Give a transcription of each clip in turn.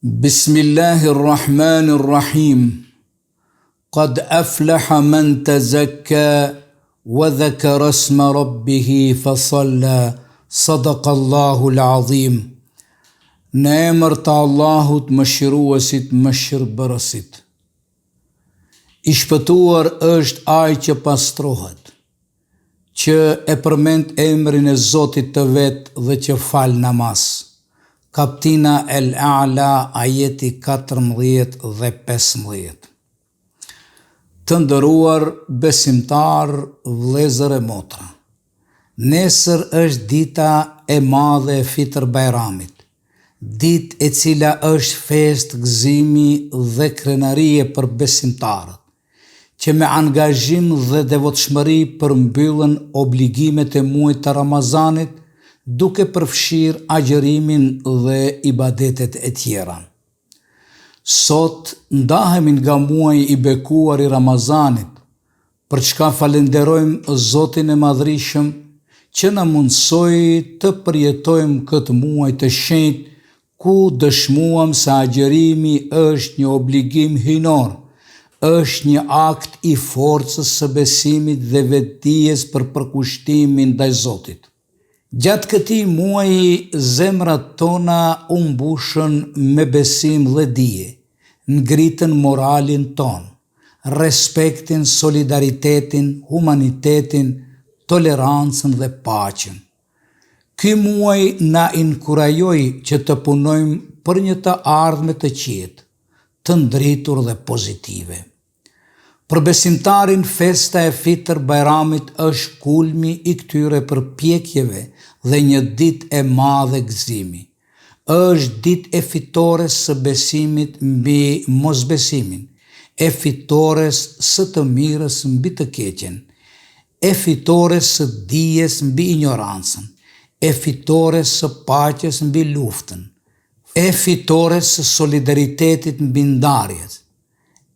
Bismillahirrahmanirrahim. Qad aflaha man tazakka wa dhakara isma rabbih fasalla. Sadaqallahu al-azim. Në emër të Allahut mëshiruesit mëshirbërësit. I shpëtuar është ai që pastrohet, që e përmend emrin e Zotit të vet dhe që fal namaz. Kaptina El-A'la, ajeti 14 dhe 15. Të nderuar besimtar, vëllezër e motra, nesër është dita e madhe e Fitr Bajramit, ditë e cila është festë gëzimi dhe krenarie për besimtarët, që me angazhim dhe devotshmëri përmbyllën obligimet e muajit të Ramazanit, duke përfshirë agjërimin dhe ibadetet e tjera. Sot ndahemi nga muaji i bekuar i Ramazanit, për çka falenderojmë Zotin e Madhrishëm që na mundsoi të përjetojmë këtë muaj të shenjtë, ku dëshmuam se agjërimi është një obligim hyjnor, është një akt i forcës së besimit dhe vetdijes për përkushtimin ndaj Zotit. Gjatë këtij muaji zemrat tona u mbushën me besim dhe dije, ngritën moralin ton, respektin, solidaritetin, humanitetin, tolerancën dhe paqen. Ky muaj na inkurajoi që të punojmë për një të ardhme të qetë, të ndritur dhe pozitive. Për besimtarin, festa e Fitr Bajramit është kulmi i këtyre përpjekjeve dhe një ditë e madhe gëzimi. Është ditë e fitores së besimit mbi mosbesimin, e fitores së të mirës mbi të keqen, e fitores së dijes mbi ignorancën, e fitores së paqes mbi luftën, e fitores së solidaritetit mbi ndarjet,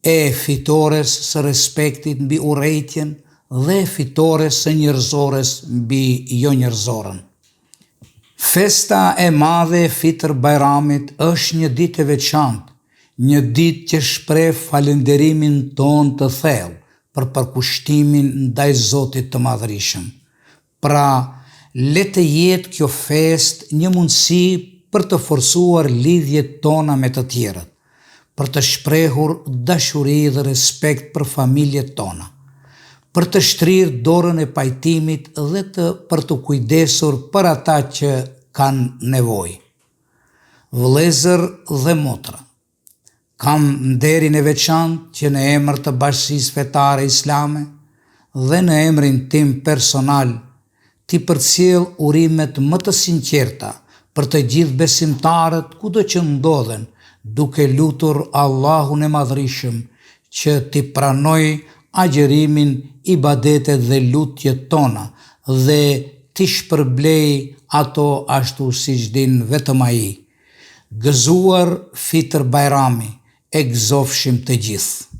e fitores së respektit mbi urrejtjen dhe e fitores së njerëzores mbi jo njerëzorën. Festa e madhe e Fitr Bajramit është një ditë e veçantë, një ditë që shpreh falënderimin ton të thellë për përkushtimin ndaj Zotit të Madhrishëm. Pra, le të jetë kjo festë një mundësi për të forcuar lidhjet tona me të tjerët, për të shprehur dashuri dhe respekt për familjet tona, për të shtrirë dorën e pajtimit dhe për të kujdesur për ata që kanë nevojë. Vëllezër dhe motra, kam nderin e veçantë që në emër të Bashkisë Fetare Islame dhe në emrin tim personal t'i përcjell urimet më të sinqerta për të gjithë besimtarët kudo që ndodhen, duke lutur Allahun e Madhrishëm që t'i pranoj agjërimin, ibadetet dhe lutjet tona dhe t'i shpërblej ato ashtu siç din vetëm ai. Gëzuar Fitr Bajrami, e gëzofshim të gjithë.